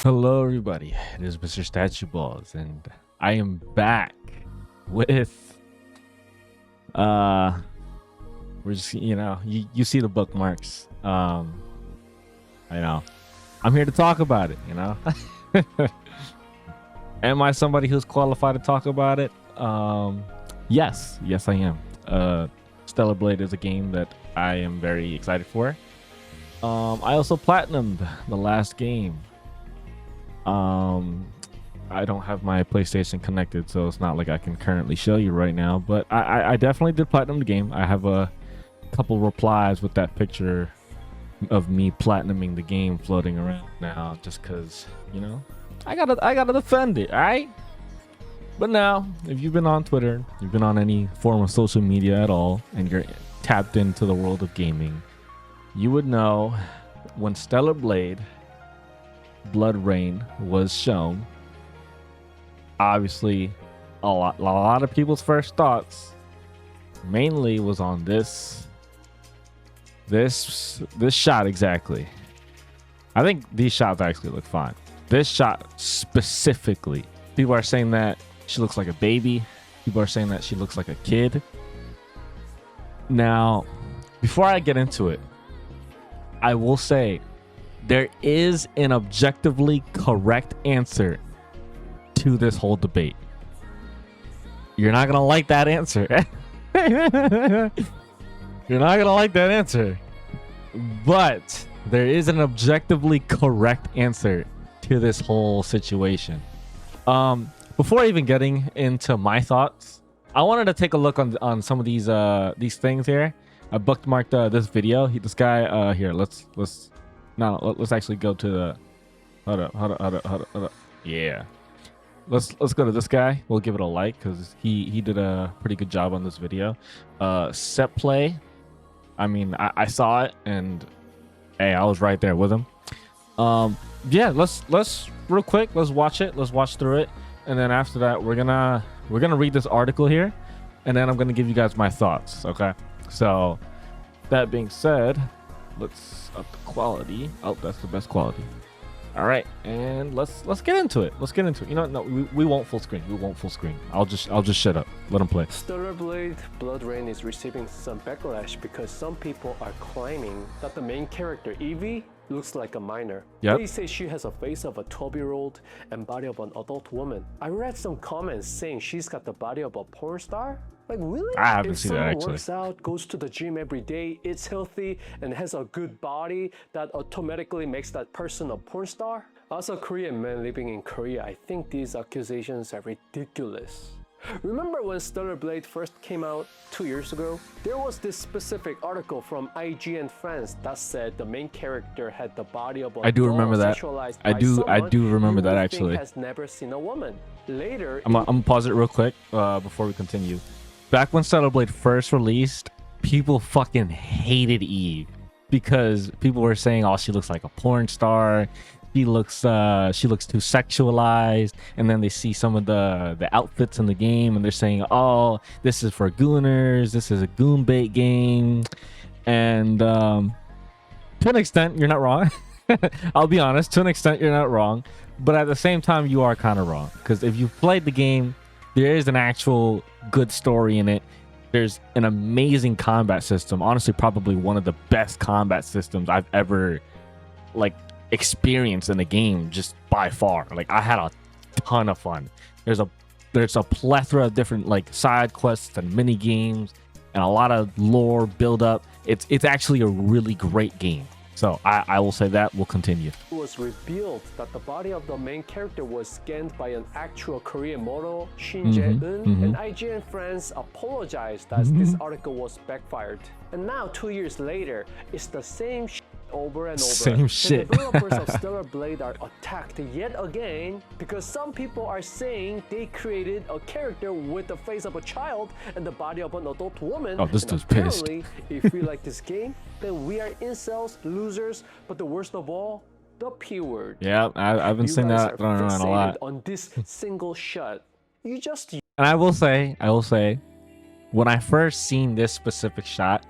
Hello, everybody. It is Mr. Statue Balls, and I am back with we're just you see the bookmarks. I know I'm here to talk about it. Am I somebody who's qualified to talk about it? Yes, I am. Stellar Blade is a game that I am very excited for. I also platinumed the last game. I don't have my PlayStation connected, so it's not like I can currently show you right now, but I definitely did platinum the game. I have a couple replies with that picture of me platinuming the game floating around now, just because I gotta defend it. All right, but now if you've been on Twitter, you've been on any form of social media at all, and you're tapped into the world of gaming, you would know when Stellar Blade BloodRayne was shown, obviously a lot of people's first thoughts mainly was on this shot. Exactly. I think these shots actually look fine. This shot specifically, people are saying that she looks like a baby. People are saying that she looks like a kid. Now, before I get into it, I will say there is an objectively correct answer to this whole debate. You're not gonna like that answer. You're not gonna like that answer. But there is an objectively correct answer to this whole situation. Before even getting into my thoughts, I wanted to take a look on some of these things here. I bookmarked this video. This guy here. Let's actually go to the hold up. Yeah, let's go to this guy. We'll give it a like because he did a pretty good job on this video. Set play. I mean, I saw it, and hey, I was right there with him. Yeah, let's real quick, let's watch it. Let's watch through it, and then after that we're gonna read this article here, and then I'm gonna give you guys my thoughts. Okay, so that being said, let's up the quality. Oh, that's the best quality. All right, and let's get into it. No, we won't full screen. I'll just shut up. Let them play. Stellar Blade BloodRayne is receiving some backlash because some people are claiming that the main character Evie looks like a minor. Yep. They say she has a face of a 12-year-old and body of an adult woman. I read some comments saying she's got the body of a porn star. Like, really? I haven't seen that actually. If someone works out, goes to the gym every day, eats healthy, and has a good body, that automatically makes that person a porn star? As a Korean man living in Korea, I think these accusations are ridiculous. Remember when Stellar Blade first came out 2 years ago? There was this specific article from IGN France that said the main character had the body of a I do remember that. I do remember that actually. Has never seen a woman. Later, I'm gonna pause it real quick before we continue. Back when Stellar Blade first released, people fucking hated Eve because people were saying, "Oh, she looks like a porn star. She looks too sexualized." And then they see some of the outfits in the game, and they're saying, "Oh, this is for gooners. This is a goon bait game." And to an extent, you're not wrong. I'll be honest. To an extent, you're not wrong, but at the same time, you are kind of wrong because if you've played the game, there is an actual good story in it. There's an amazing combat system. Honestly, probably one of the best combat systems I've ever experienced in a game, just by far. Like, I had a ton of fun. There's a plethora of different side quests and mini games and a lot of lore build up. It's actually a really great game. So I will say that. We'll continue. It was revealed that the body of the main character was scanned by an actual Korean model, Shin Jae-eun, and IGN France apologized as this article was backfired. And now 2 years later, it's the same shit over and over. Same shit. The developers of Stellar Blade are attacked yet again because some people are saying they created a character with the face of a child and the body of an adult woman. Oh, this dude's pissed. If we like this game, then we are incels, losers, but the worst of all, the P word. Yeah, I've been saying that around a lot. On this single shot, you just. And I will say, when I first seen this specific shot,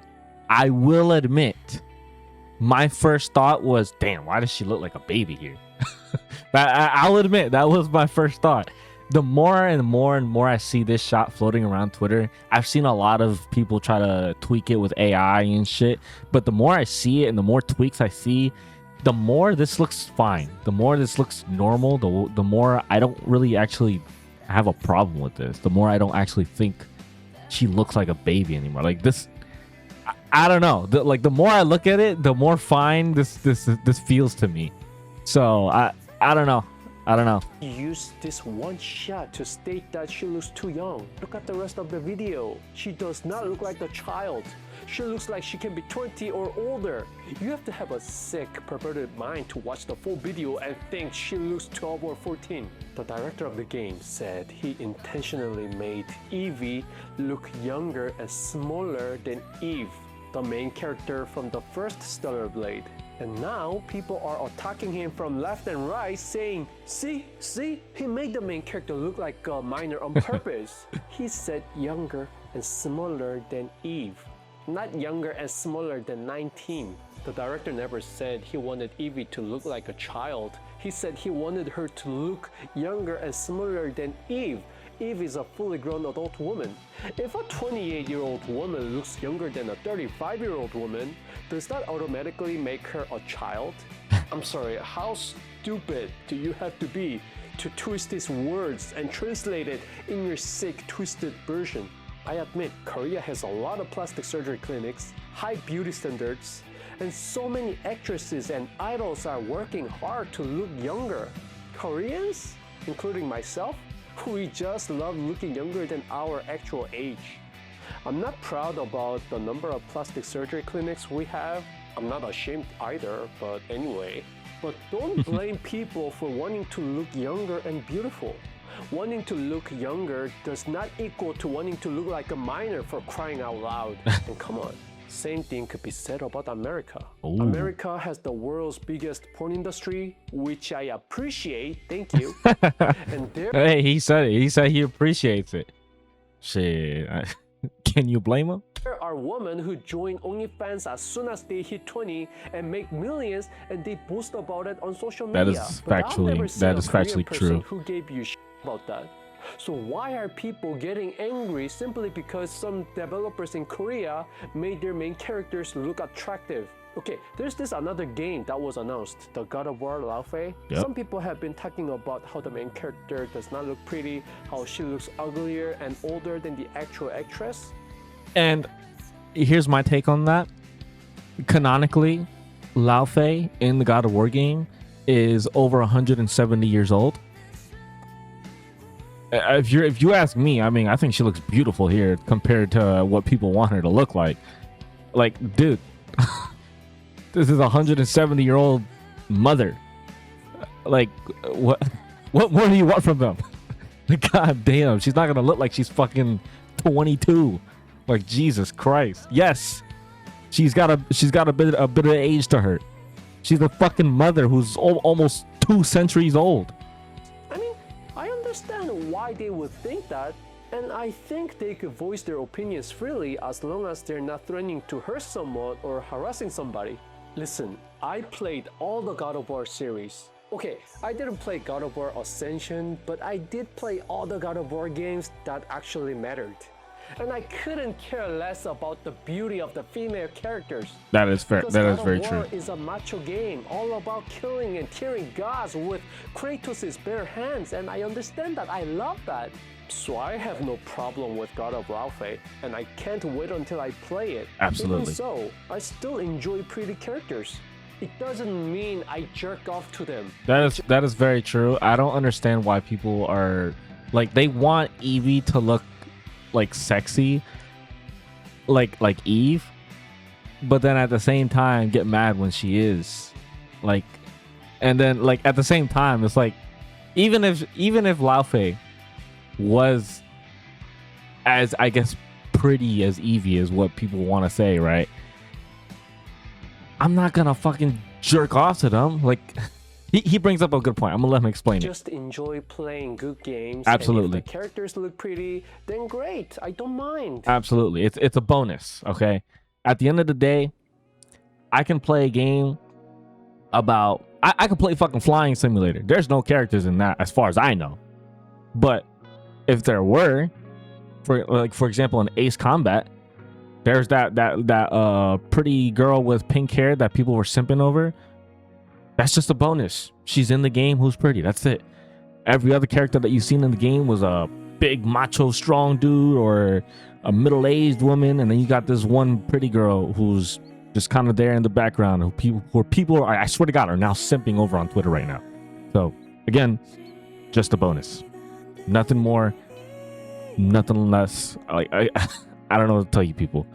I will admit, my first thought was, damn, why does she look like a baby here? I'll admit that was my first thought. The more and more and more I see this shot floating around Twitter, I've seen a lot of people try to tweak it with AI and shit. But the more I see it and the more tweaks I see, the more this looks fine. The more this looks normal. The more I don't really actually have a problem with this. The more I don't actually think she looks like a baby anymore. Like this, I don't know. The more I look at it, the more fine this feels to me. So I don't know. I don't know. Use this one shot to state that she looks too young. Look at the rest of the video. She does not look like a child. She looks like she can be 20 or older. You have to have a sick, perverted mind to watch the full video and think she looks 12 or 14. The director of the game said he intentionally made Evie look younger and smaller than Eve, the main character from the first Stellar Blade. And now people are attacking him from left and right, saying, see, he made the main character look like a minor on purpose. He said younger and smaller than Eve, not younger and smaller than 19. The director never said he wanted Evie to look like a child. He said he wanted her to look younger and smaller than Eve. Eve is a fully grown adult woman. If a 28-year-old woman looks younger than a 35-year-old woman, does that automatically make her a child? I'm sorry, how stupid do you have to be to twist these words and translate it in your sick, twisted version? I admit, Korea has a lot of plastic surgery clinics, high beauty standards, and so many actresses and idols are working hard to look younger. Koreans, including myself, we just love looking younger than our actual age. I'm not proud about the number of plastic surgery clinics we have. I'm not ashamed either, but anyway. But don't blame people for wanting to look younger and beautiful. Wanting to look younger does not equal to wanting to look like a minor, for crying out loud. And come on, same thing could be said about America. Ooh. America has the world's biggest porn industry, which I appreciate, thank you. And hey, he said it. He said he appreciates it. Shit. Can you blame him? there are women who join OnlyFans as soon as they hit 20 and make millions, and they boast about it on social media. That is factually true. Who gave you shit about that? So why are people getting angry simply because some developers in Korea made their main characters look attractive? Okay, there's this another game that was announced, the God of War Laufey. Yep. Some people have been talking about how the main character does not look pretty, how she looks uglier and older than the actual actress. And here's my take on that. Canonically, Laufey in the God of War game is over 170 years old. If you ask me, I mean, I think she looks beautiful here compared to what people want her to look like. Like, dude, this is a 170-year-old mother. Like, what more do you want from them? God damn, she's not gonna look like she's fucking 22. Like, Jesus Christ. Yes, she's got a bit of age to her. She's a fucking mother who's almost 2 centuries old. I mean, I understand why they would think that, and I think they could voice their opinions freely as long as they're not threatening to hurt someone or harassing somebody. Listen, I played all the God of War series. Okay, I didn't play God of War Ascension, but I did play all the God of War games that actually mattered. And I couldn't care less about the beauty of the female characters. That is fair. Because that is God very of true. War is a macho game, all about killing and tearing gods with Kratos' bare hands, and I understand that. I love that. So I have no problem with God of Laufey, and I can't wait until I play it. Absolutely. Even so, I still enjoy pretty characters. It doesn't mean I jerk off to them. That is very true. I don't understand why people are like, they want Evie to look like sexy, like Eve, but then at the same time get mad when she is like, and then like at the same time it's like, even if Laufey was as, I guess, pretty as Evie is what people want to say, right? I'm not gonna fucking jerk off to them. Like, he brings up a good point. I'm gonna let him explain it. Just enjoy playing good games. Absolutely. And if the characters look pretty, then great. I don't mind. Absolutely. It's a bonus, okay? At the end of the day, I can play a game about, I could play fucking Flying Simulator. There's no characters in that as far as I know. But if there were, for example, in Ace Combat, there's that pretty girl with pink hair that people were simping over. That's just a bonus. She's in the game who's pretty. That's it. Every other character that you've seen in the game was a big macho strong dude or a middle-aged woman, and then you got this one pretty girl who's just kind of there in the background, who people are, I swear to God, are now simping over on Twitter right now. So again, just a bonus. Nothing more, nothing less. I don't know what to tell you people.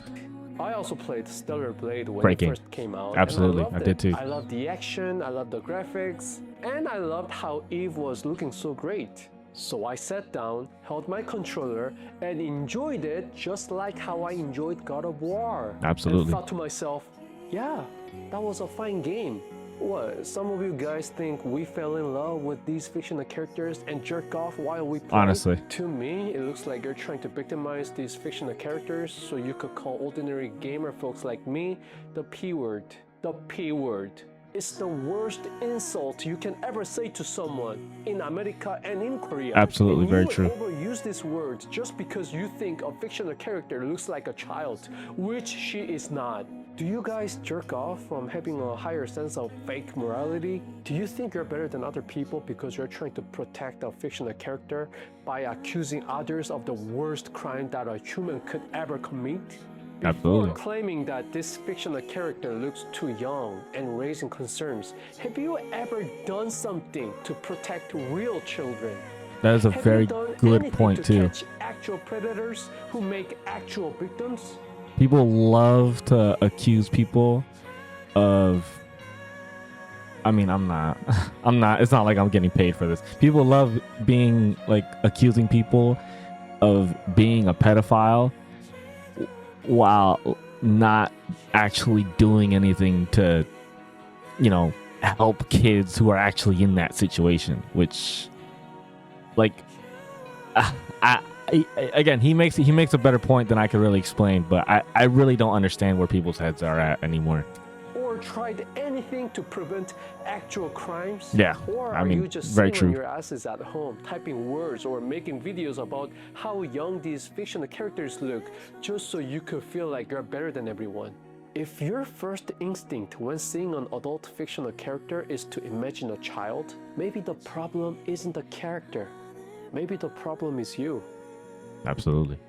I also played Stellar Blade when Great it game. first came out. Absolutely, and I did too. I loved the action, I loved the graphics, and I loved how Eve was looking so great. So I sat down, held my controller, and enjoyed it just like how I enjoyed God of War. Absolutely. And thought to myself, yeah, that was a fine game. What, some of you guys think we fell in love with these fictional characters and jerk off while we play? Honestly. To me, it looks like you're trying to victimize these fictional characters so you could call ordinary gamer folks like me the P word. The P word. It's the worst insult you can ever say to someone in America and in Korea. Absolutely, and very you true. would overuse this word just because you think a fictional character looks like a child, which she is not. Do you guys jerk off from having a higher sense of fake morality? Do you think you're better than other people because you're trying to protect a fictional character by accusing others of the worst crime that a human could ever commit? Absolutely. Before claiming that this fictional character looks too young and raising concerns, have you ever done something to protect real children? That is a Have very you done good anything point to too. catch actual predators who make actual victims? People love to accuse people of, I mean, I'm not, it's not like I'm getting paid for this. People love being like accusing people of being a pedophile while not actually doing anything to, you know, help kids who are actually in that situation, which, like, again, he makes a better point than I could really explain, but I really don't understand where people's heads are at anymore. Or tried anything to prevent actual crimes? Yeah, Or I are mean, you just very sitting on true. your asses at home, typing words or making videos about how young these fictional characters look, just so you could feel like you're better than everyone? If your first instinct when seeing an adult fictional character is to imagine a child, maybe the problem isn't the character. Maybe the problem is you. Absolutely.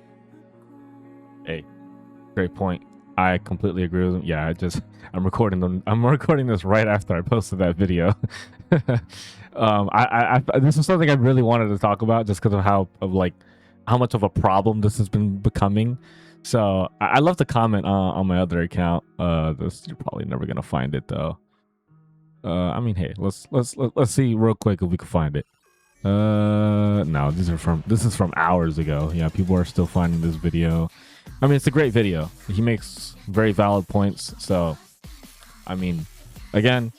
Hey, great point. I completely agree with him. Yeah, I'm recording this right after I posted that video. This is something I really wanted to talk about just because of how much of a problem this has been becoming. So I love to comment on my other account. You're probably never gonna find it though. I mean, hey, let's see real quick if we can find it. No, this is from hours ago. Yeah, people are still finding this video. I mean, it's a great video. He makes very valid points. So, I mean, again,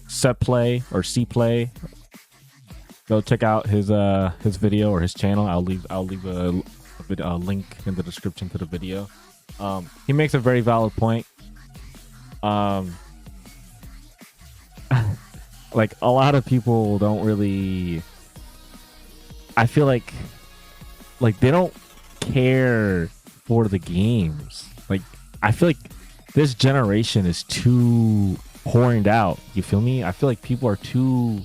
Set Play or C Play. Go check out his video or his channel. I'll leave a link in the description to the video. He makes a very valid point. Like a lot of people don't really. I feel like they don't care for the games. Like, I feel like this generation is too horned out. You feel me? I feel like people are too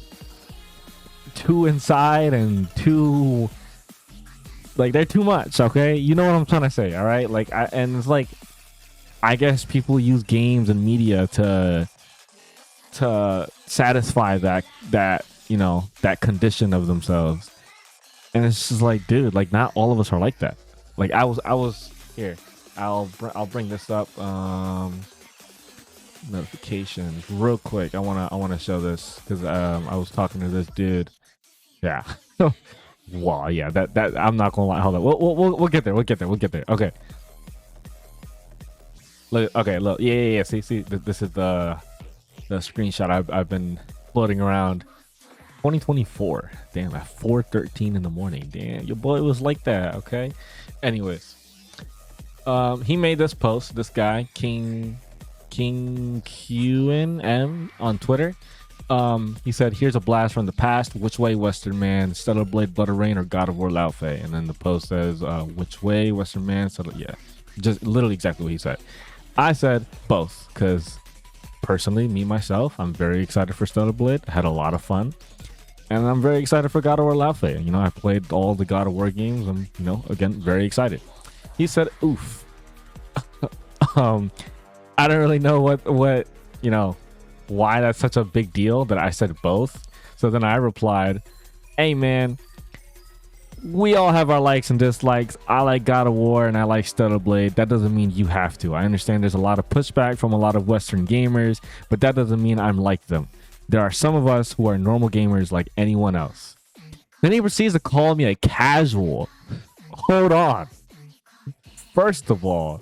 inside and too, like, they're too much. Okay, you know what I'm trying to say? All right, like, and it's like, I guess people use games and media to satisfy that you know, that condition of themselves. And it's just like, dude, like, not all of us are like that. Like, I was here. I'll bring this up. Notifications real quick. I wanna show this because I was talking to this dude. Yeah. Wow. Yeah. That I'm not gonna lie. Hold on. We'll get there. We'll get there. Okay. Look. Okay. Look. Yeah. See. This is the screenshot I've been floating around. 2024. Damn, at 4:13 in the morning. Damn, your boy was like that. Okay. Anyways, he made this post. This guy, King QNM on Twitter. He said, "Here's a blast from the past. Which way, Western Man? Stellar Blade, Blood Rain, or God of War Lao Fei?" And then the post says, "Which way, Western Man?" Yeah, just literally exactly what he said. I said both because personally, me myself, I'm very excited for Stellar Blade. I had a lot of fun, and I'm very excited for God of War Lao Fei. You know, I played all the God of War games. I'm, you know, again, very excited. He said, "Oof." I don't really know what you know, why that's such a big deal that I said both. So then I replied, "Hey man, we all have our likes and dislikes. I like God of War and I like Stellar Blade. That doesn't mean you have to. I understand there's a lot of pushback from a lot of Western gamers, but that doesn't mean I'm like them. There are some of us who are normal gamers like anyone else." Then he proceeds to call me a casual. Hold on. First of all,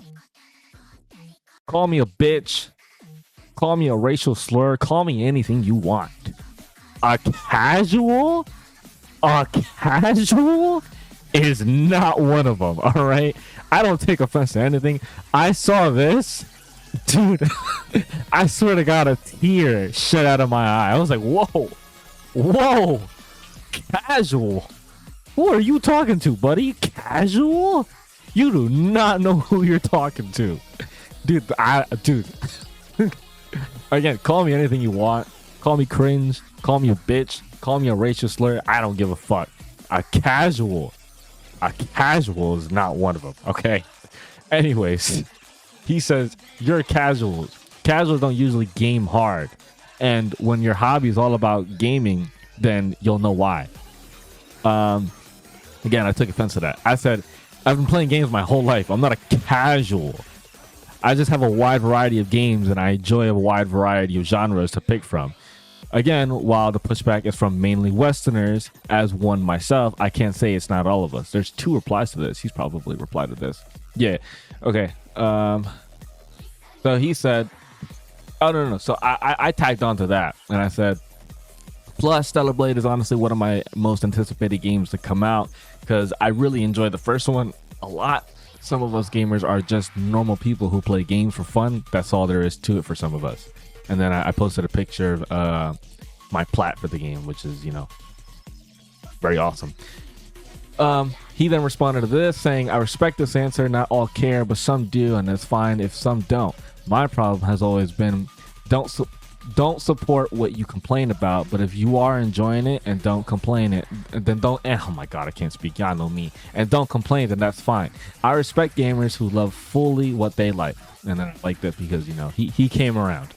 call me a bitch. Call me a racial slur. Call me anything you want. A casual? A casual is not one of them, all right? I don't take offense to anything. I saw this. Dude, I swear to God, a tear shed out of my eye. I was like, whoa. Whoa. Casual. Who are you talking to, buddy? Casual? You do not know who you're talking to. Dude, dude. Again, call me anything you want. Call me cringe. Call me a bitch. Call me a racial slur. I don't give a fuck. A casual is not one of them. Okay. Anyways, he says, "You're a casual. Casuals don't usually game hard. And when your hobby is all about gaming, then you'll know why." Again, I took offense to that. I said, "I've been playing games my whole life. I'm not a casual. I just have a wide variety of games and I enjoy a wide variety of genres to pick from." Again, while the pushback is from mainly Westerners, as one myself, I can't say it's not all of us. There's 2 replies to this. He's probably replied to this. Yeah. Okay. So he said, oh, no. So I tagged on to that and I said, "Plus, Stellar Blade is honestly one of my most anticipated games to come out because I really enjoyed the first one a lot. Some of us gamers are just normal people who play games for fun. That's all there is to it for some of us." And then I posted a picture of my plat for the game, which is, you know, very awesome. He then responded to this saying, "I respect this answer. Not all care, but some do, and it's fine if some don't. My problem has always been don't support what you complain about, but if you are enjoying it and don't complain it, then don't." Oh my God, I can't speak. Y'all know me. "And don't complain, then that's fine. I respect gamers who love fully what they like." And then I like this because, you know, he came around.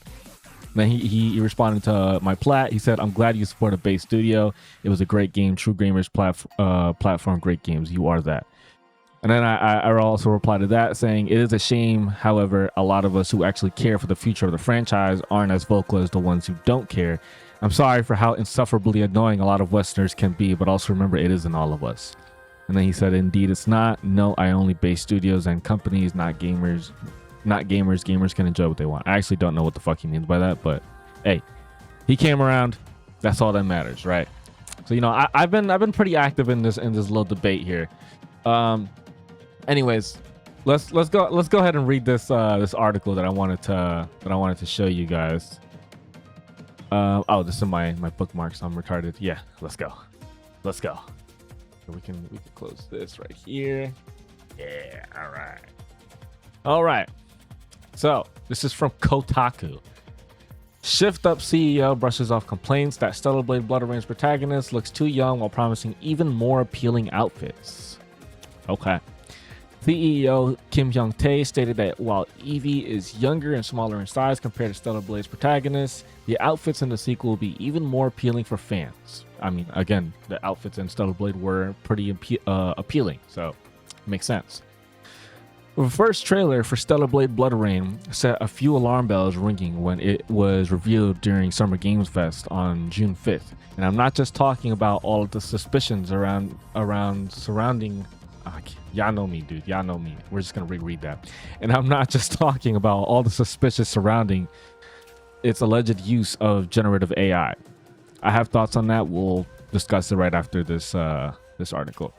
Then he responded to my plat. He said, "I'm glad you supported Base Studio. It was a great game. True gamers platform, great games. You are that." And then I also replied to that saying, "It is a shame, however, a lot of us who actually care for the future of the franchise aren't as vocal as the ones who don't care. I'm sorry for how insufferably annoying a lot of Westerners can be, but also remember it isn't all of us." And then he said, "Indeed, it's not. No, I only base studios and companies, not gamers. Not gamers. Gamers can enjoy what they want." I actually don't know what the fuck he means by that, but hey, he came around. That's all that matters, right? So, you know, I've been pretty active in this little debate here. Anyways, let's go ahead and read this article that I wanted to show you guys. Oh, this is my bookmarks. I'm retarded. Yeah, let's go. So we can close this right here. Yeah, all right. So this is from Kotaku. Shift Up CEO brushes off complaints that Stellar Blade Blood Rain's protagonist looks too young while promising even more appealing outfits. Okay. CEO Kim Hyung-tae stated that while Evie is younger and smaller in size compared to Stellar Blade's protagonist, the outfits in the sequel will be even more appealing for fans. I mean, again, the outfits in Stellar Blade were pretty appealing, so it makes sense. The first trailer for Stellar Blade Blood Rain set a few alarm bells ringing when it was revealed during Summer Games Fest on June 5th. And I'm not just talking about all of the suspicions surrounding... y'all know me, dude. Y'all know me. We're just going to reread that. And I'm not just talking about all the suspicions surrounding its alleged use of generative AI. I have thoughts on that. We'll discuss it right after this article.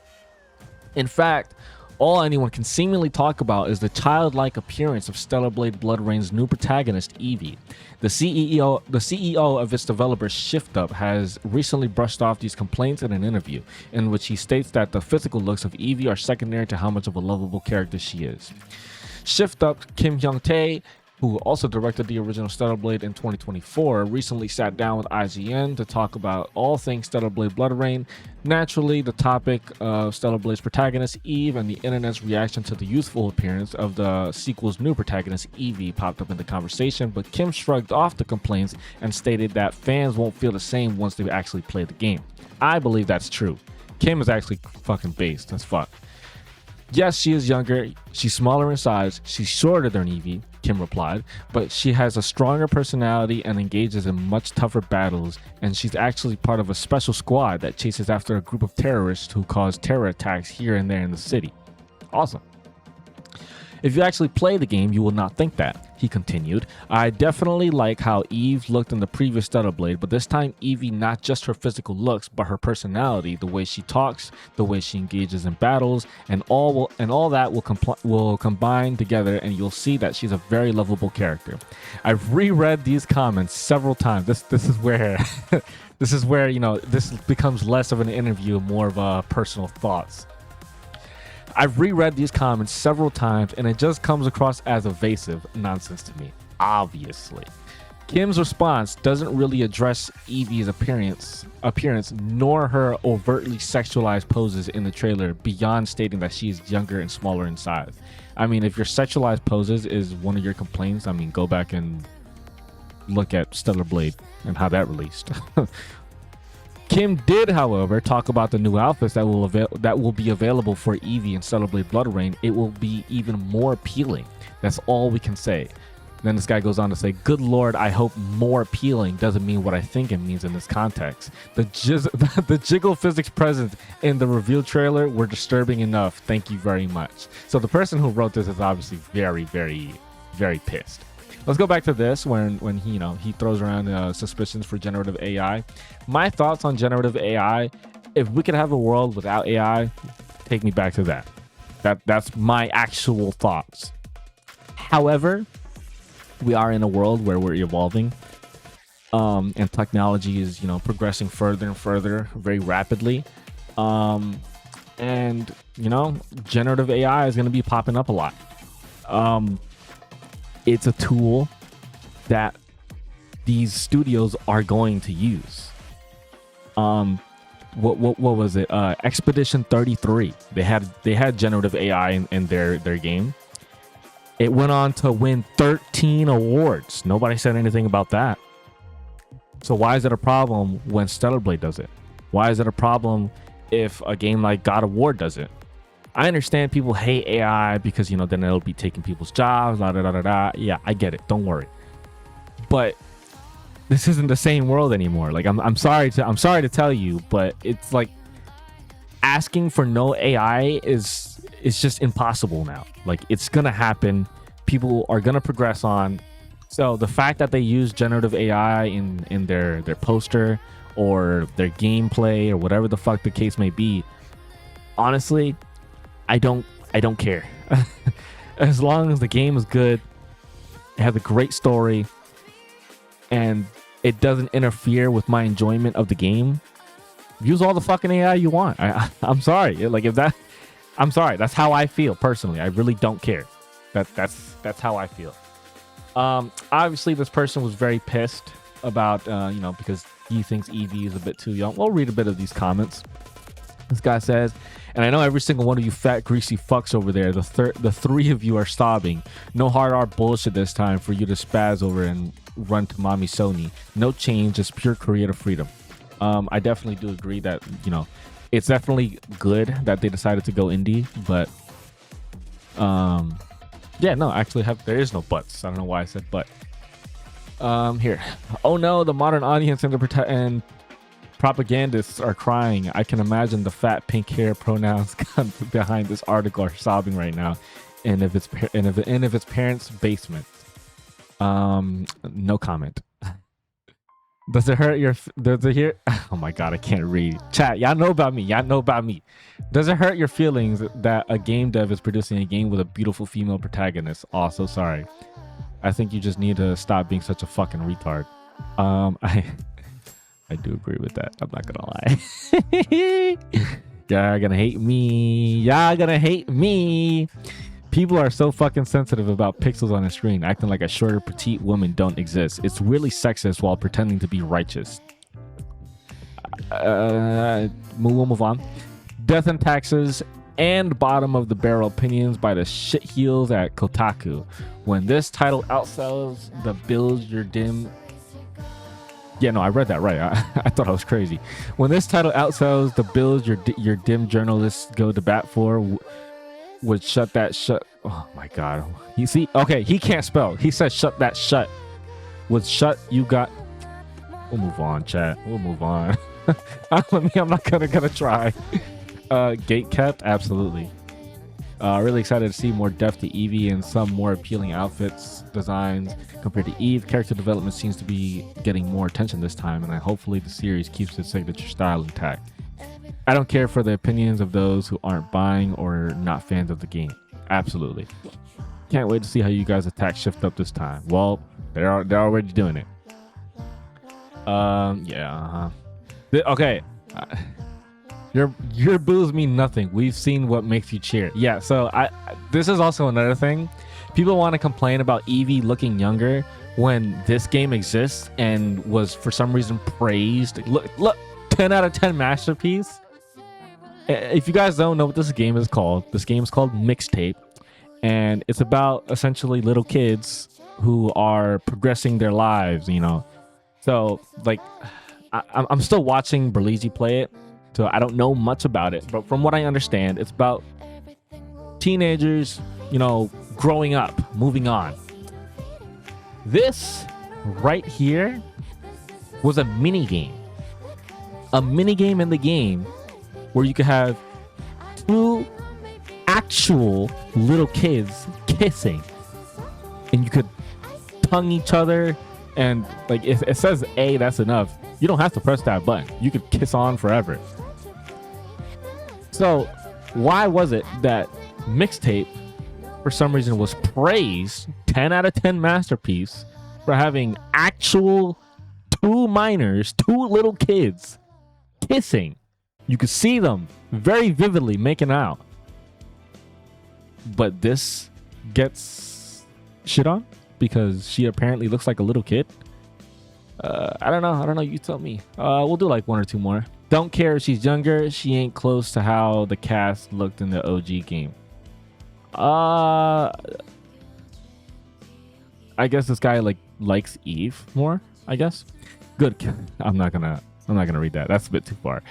In fact, All anyone can seemingly talk about is the childlike appearance of Stellar Blade BloodRayne's new protagonist, Eevee. The CEO of its developer, ShiftUp, has recently brushed off these complaints in an interview, in which he states that the physical looks of Eevee are secondary to how much of a lovable character she is. ShiftUp Kim Hyung-tae, who also directed the original Stellar Blade in 2024, recently sat down with IGN to talk about all things Stellar Blade BloodRayne. Naturally, the topic of Stellar Blade's protagonist, Eve, and the internet's reaction to the youthful appearance of the sequel's new protagonist, Eevee, popped up in the conversation, but Kim shrugged off the complaints and stated that fans won't feel the same once they actually play the game. I believe that's true. Kim is actually fucking based as fuck. Yes, she is younger, she's smaller in size, she's shorter than Eevee, Kim replied, but she has a stronger personality and engages in much tougher battles, and she's actually part of a special squad that chases after a group of terrorists who cause terror attacks here and there in the city. Awesome. If you actually play the game, you will not think that, he continued. I definitely like how Eve looked in the previous Stellar Blade, but this time Eevee, not just her physical looks, but her personality, the way she talks, the way she engages in battles, and all that will combine together, and you'll see that she's a very lovable character. I've reread these comments several times. This is where this is where, you know, this becomes less of an interview, more of a personal thoughts. I've reread these comments several times, and it just comes across as evasive nonsense to me, obviously. Kim's response doesn't really address Eevee's appearance nor her overtly sexualized poses in the trailer, beyond stating that she's younger and smaller in size. I mean, if your sexualized poses is one of your complaints, I mean, go back and look at Stellar Blade and how that released. Kim did, however, talk about the new outfits that will be available for Eevee and Stellar Blade BloodRayne. It will be even more appealing. That's all we can say. Then this guy goes on to say, good lord, I hope more appealing doesn't mean what I think it means in this context. The jiggle physics present in the reveal trailer were disturbing enough. Thank you very much. So the person who wrote this is obviously very, very, very pissed. Let's go back to this when he, you know, he throws around suspicions for generative AI. My thoughts on generative AI: if we could have a world without AI, take me back to that. That's my actual thoughts. However, we are in a world where we're evolving, and technology is, you know, progressing further and further very rapidly, and you know, generative AI is going to be popping up a lot. It's a tool that these studios are going to use. What was it? Expedition 33. They had generative AI in their game. It went on to win 13 awards. Nobody said anything about that. So why is it a problem when Stellar Blade does it? Why is it a problem if a game like God of War does it? I understand people hate AI because, you know, then it'll be taking people's jobs, da da da da da. Yeah, I get it. Don't worry. But this isn't the same world anymore. Like, I'm sorry to tell you, but it's like asking for no AI is just impossible now. Like, it's gonna happen. People are gonna progress on. So the fact that they use generative AI in their poster or their gameplay or whatever the fuck the case may be, honestly, I don't care. As long as the game is good, it has a great story, and it doesn't interfere with my enjoyment of the game, use all the fucking AI you want. I'm sorry. Like, I'm sorry. That's how I feel personally. I really don't care. That's how I feel. Obviously, this person was very pissed about, you know, because he thinks Eevee is a bit too young. We'll read a bit of these comments. This guy says, and I know every single one of you fat greasy fucks over there, the three of you are sobbing. No hard R bullshit this time for you to spaz over and run to mommy Sony. No change, just pure creative freedom. I definitely do agree that, you know, it's definitely good that they decided to go indie, but yeah, no, actually there is no buts. I don't know why I said but. Here. Oh no, the modern audience and propagandists are crying. I can imagine the fat pink hair pronouns behind this article are sobbing right now, and if it's parents' basement. No comment. Does it hurt your? Does it hear? Oh my god, I can't read. Chat, y'all know about me. Y'all know about me. Does it hurt your feelings that a game dev is producing a game with a beautiful female protagonist? Oh, so sorry. I think you just need to stop being such a fucking retard. I do agree with that. I'm not gonna lie. Y'all gonna hate me. Y'all gonna hate me. People are so fucking sensitive about pixels on a screen, acting like a shorter, petite woman don't exist. It's really sexist while pretending to be righteous. We'll move on. Death and Taxes and bottom of the barrel opinions by the shitheels at Kotaku. When this title outsells the Build Your Dim... Yeah, no, I read that right. I thought I was crazy. When this title outsells the Build Your Dim journalists go to bat for... would shut that shut. Oh my god. You see? Okay, he can't spell. He said shut that shut. Would shut you got. We'll move on, chat. We'll move on. I'm not gonna try. Gate kept? Absolutely. Really excited to see more depth to Eevee and some more appealing outfits designs compared to Eve. Character development seems to be getting more attention this time, and hopefully the series keeps its signature style intact. I don't care for the opinions of those who aren't buying or not fans of the game. Absolutely. Can't wait to see how you guys attack Shift Up this time. Well, they're already doing it. Yeah. Okay. Your boos mean nothing. We've seen what makes you cheer. Yeah. So this is also another thing. People want to complain about Eevee looking younger when this game exists and was for some reason praised. Look, 10 out of 10 masterpiece. If you guys don't know what this game is called, this game is called Mixtape, and it's about essentially little kids who are progressing their lives, you know. So like, I'm still watching Berlizzi play it, so I don't know much about it, but from what I understand, it's about teenagers, you know, growing up, moving on. This right here was a mini game. A mini game in the game where you could have two actual little kids kissing, and you could tongue each other, and like if it says A, that's enough. You don't have to press that button. You could kiss on forever. So why was it that Mixtape for some reason was praised 10 out of 10 masterpiece for having actual two little kids kissing? You could see them very vividly making out, but this gets shit on because she apparently looks like a little kid. I don't know, you tell me. We'll do like one or two more. Don't care if she's younger. She ain't close to how the cast looked in the OG game. I guess this guy likes Eve more, I guess. Good. I'm not gonna read that. That's a bit too far.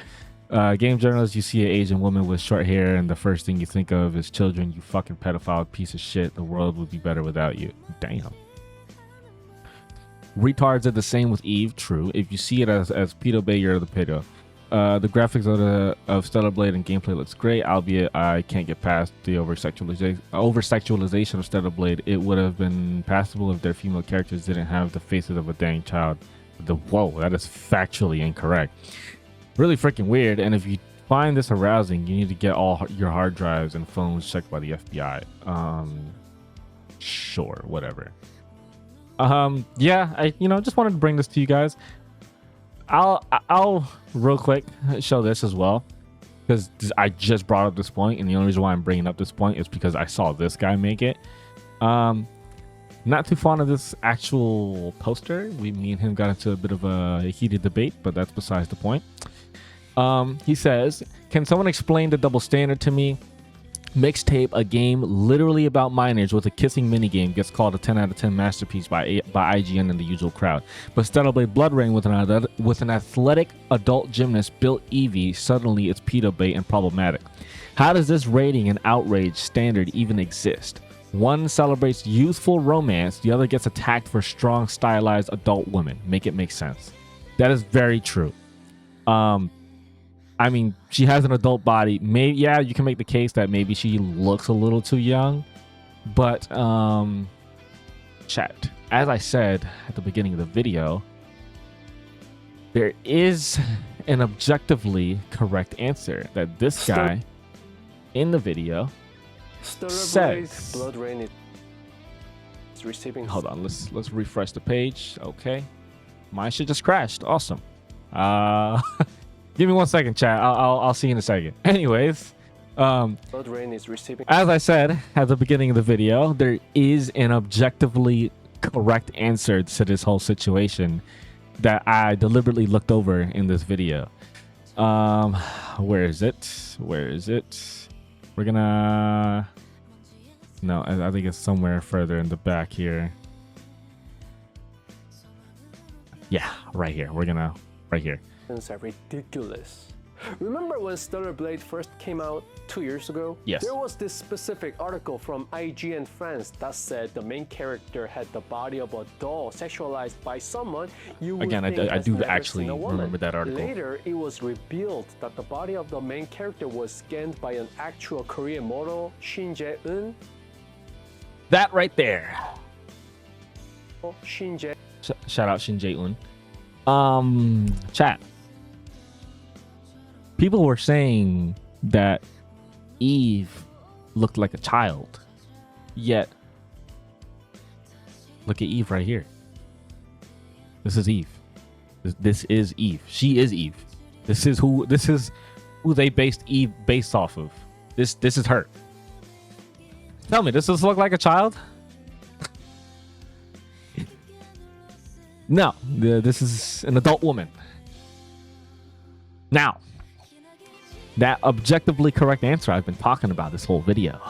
Game journalist, you see an Asian woman with short hair and the first thing you think of is children. You fucking pedophile piece of shit. The world would be better without you. Damn. Retards are the same with Eve. True. If you see it as pedo bay, you're the pedo. The graphics of Stellar Blade and gameplay looks great, albeit I can't get past the over-sexualization of Stellar Blade. It would have been passable if their female characters didn't have the faces of a dang child. Whoa, that is factually incorrect. Really freaking weird, and if you find this arousing, you need to get all your hard drives and phones checked by the FBI. Sure, whatever. Yeah, I just wanted to bring this to you guys. I'll real quick show this as well, because I just brought up this point, and the only reason why I'm bringing up this point is because I saw this guy make it. Not too fond of this actual poster. Me and him got into a bit of a heated debate, but that's besides the point. He says, "Can someone explain the double standard to me? Mixtape, a game literally about minors with a kissing minigame, gets called a 10 out of 10 masterpiece by IGN and the usual crowd. But Stellar Blade Blood Rain with an athletic adult gymnast built Eevee, suddenly it's pedo bait and problematic. How does this rating and outrage standard even exist? One celebrates youthful romance, the other gets attacked for strong, stylized adult women. Make it make sense." That is very true. I mean, she has an adult body. Maybe, yeah, you can make the case that maybe she looks a little too young. But, chat, as I said at the beginning of the video, there is an objectively correct answer that this guy in the video Stellar Blade says. Blood Rain is receiving. Hold on, let's refresh the page. Okay, mine should just crashed. Awesome. Give me 1 second, chat. I'll see you in a second. Anyways, Blood Rain is receiving. as I said at the beginning of the video, there is an objectively correct answer to this whole situation that I deliberately looked over in this video. Where is it? Where is it? We're gonna. No, I think it's somewhere further in the back here. Yeah, right here. We're gonna right here. Are ridiculous. Remember when Stellar Blade first came out 2 years ago? Yes. There was this specific article from IGN France that said the main character had the body of a doll sexualized by someone you would Again, think I has do never actually seen a woman. remember that article. Later, it was revealed that the body of the main character was scanned by an actual Korean model, Shin Jae-eun. That right there. Shin Jae. Shout out Shin Jae-eun. Chat. People were saying that Eve looked like a child, yet look at Eve right here. This is Eve. This is Eve. She is Eve. This is who they based Eve based off of. This is her. Tell me, does this look like a child? No, this is an adult woman. Now, that objectively correct answer I've been talking about this whole video.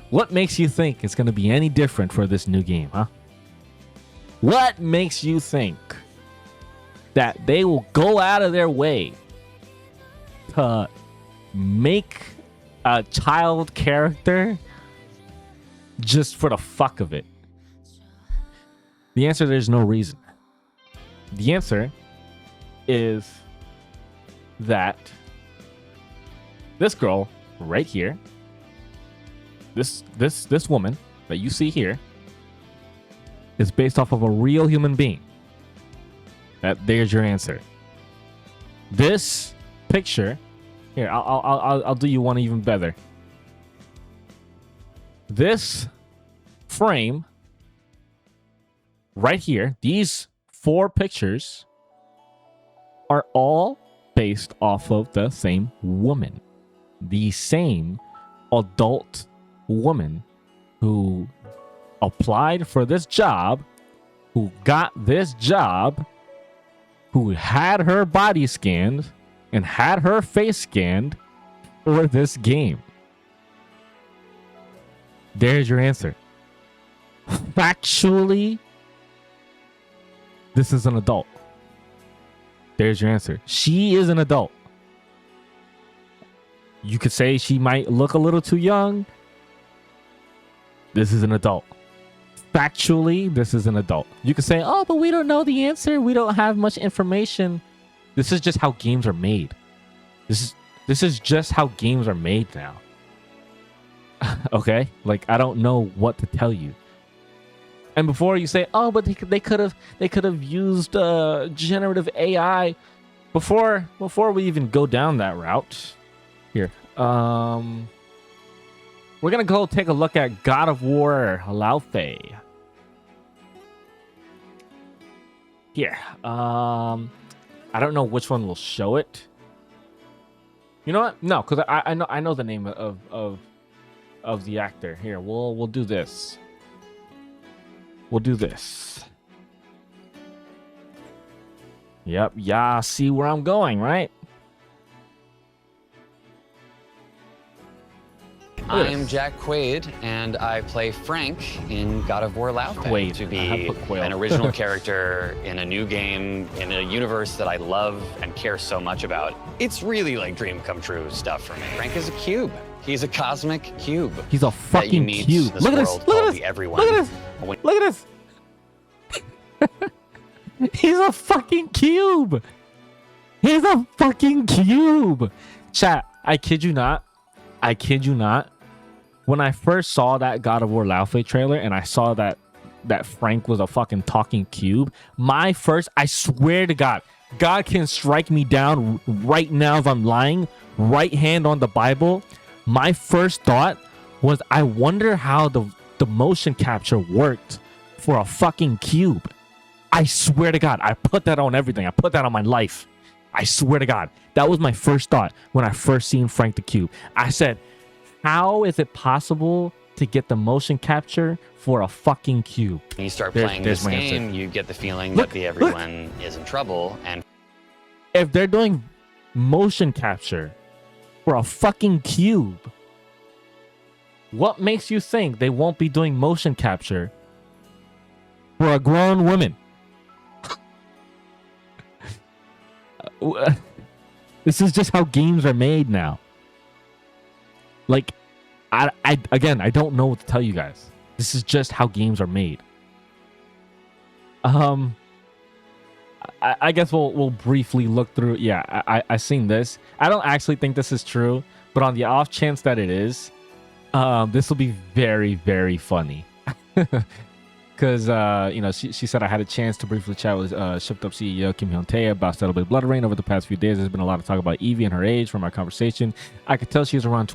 What makes you think it's going to be any different for this new game, huh? What makes you think that they will go out of their way to make a child character just for the fuck of it? The answer, there's no reason. The answer is that this girl right here, this woman that you see here, is based off of a real human being. There's your answer. This picture here, I'll do you one even better. This frame right here, these 4 pictures are all based off of the same woman. The same adult woman who applied for this job, who got this job, who had her body scanned and had her face scanned for this game. There's your answer. Factually, this is an adult. There's your answer. She is an adult. You could say she might look a little too young. This is an adult. Factually, this is an adult. You could say, oh, but we don't know the answer. We don't have much information. This is just how games are made. This is just how games are made now. Okay? Like, I don't know what to tell you. And before you say, oh, but they could have used generative AI before we even go down that route. Here, we're gonna go take a look at God of War Lao Fei. Here, I don't know which one will show it. You know what? No, because I know the name of the actor. Here, we'll do this. We'll do this. Yep, yeah, see where I'm going, right? I am Jack Quaid, and I play Frank in God of War Lao Fei, Quaid. to I have be put Quail. an original character in a new game, in a universe that I love and care so much about. It's really like dream come true stuff for me. Frank is a cube. He's a cosmic cube. He's a that you fucking meet cube. in this Look at this. world Look called at the this. Everyone. Look at this. When- Look at this. He's a fucking cube. He's a fucking cube. Chat, I kid you not. I kid you not. When I first saw that God of War Lao Fei trailer and I saw that that Frank was a fucking talking cube, my first, I swear to God, God can strike me down right now if I'm lying, right hand on the Bible. My first thought was, I wonder how the motion capture worked for a fucking cube. I swear to God, I put that on everything. I put that on my life. I swear to God. That was my first thought when I first seen Frank the Cube. I said, how is it possible to get the motion capture for a fucking cube? When you start playing this game, you get the feeling that everyone is in trouble. And if they're doing motion capture for a fucking cube, what makes you think they won't be doing motion capture for a grown woman? This is just how games are made now. Like, I don't know what to tell you guys. This is just how games are made. I guess we'll briefly look through. Yeah, I seen this. I don't actually think this is true, but on the off chance that it is, this will be very, very funny. Because, you know, she said I had a chance to briefly chat with Shift Up CEO Kim Hyun-tae about Celebrate Blood Rain over the past few days. There's been a lot of talk about Evie and her age from our conversation. I could tell she's around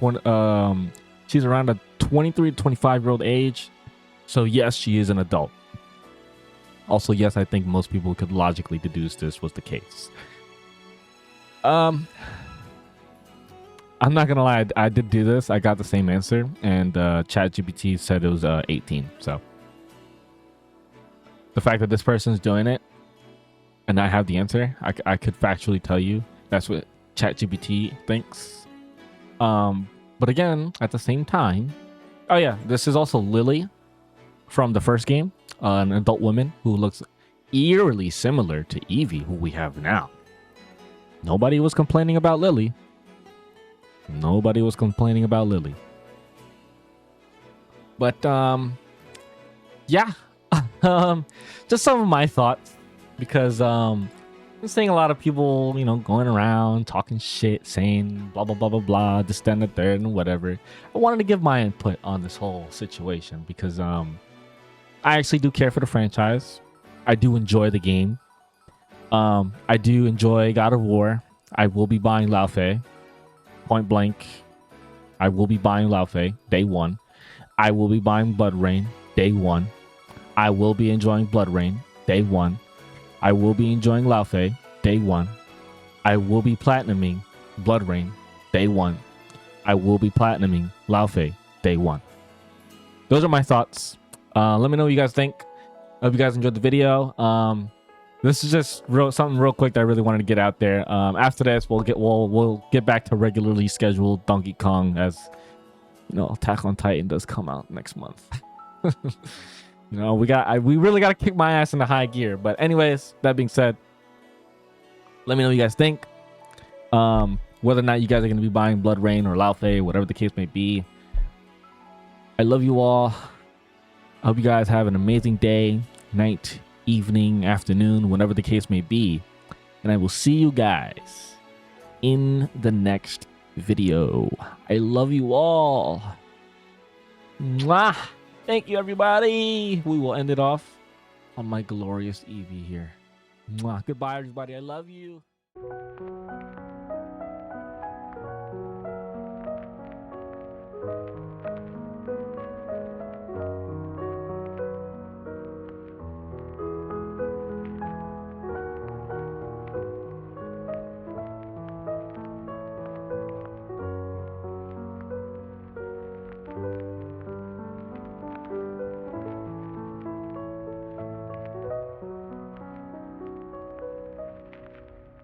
she's around a 23 to 25-year-old age. So, yes, she is an adult. Also, yes, I think most people could logically deduce this was the case. I'm not going to lie. I did do this. I got the same answer. And ChatGPT said it was 18. So the fact that this person's doing it and I have the answer, I could factually tell you that's what ChatGPT thinks. But again, at the same time, oh yeah, this is also Lily from the first game, an adult woman who looks eerily similar to Evie, who we have now. Nobody was complaining about Lily. Nobody was complaining about Lily. But yeah. Just some of my thoughts, because I'm seeing a lot of people, you know, going around talking shit, saying blah blah blah blah blah, this, that, and the third, and whatever. I wanted to give my input on this whole situation because I actually do care for the franchise. I do enjoy the game. I do enjoy God of War. I will be buying Lao Fei. Point blank. I will be buying Lao Fei day one. I will be buying Blood Rain day one. I will be enjoying Blood Rain day one. I will be enjoying Lao Fei day one. I will be platinuming Blood Rain day one. I will be platinuming Lao Fei day one. Those are my thoughts. Let me know what you guys think. I hope you guys enjoyed the video. This is just something real quick that I really wanted to get out there. After this, we'll get back to regularly scheduled Donkey Kong, as you know, Attack on Titan does come out next month. You know, we really got to kick my ass into high gear. But anyways, that being said, let me know what you guys think. Whether or not you guys are going to be buying Blood Rain or Lao Fei, whatever the case may be. I love you all. I hope you guys have an amazing day, night, evening, afternoon, whatever the case may be. And I will see you guys in the next video. I love you all. Mwah! Thank you, everybody. We will end it off on my glorious Evie here. Mwah. Goodbye, everybody. I love you.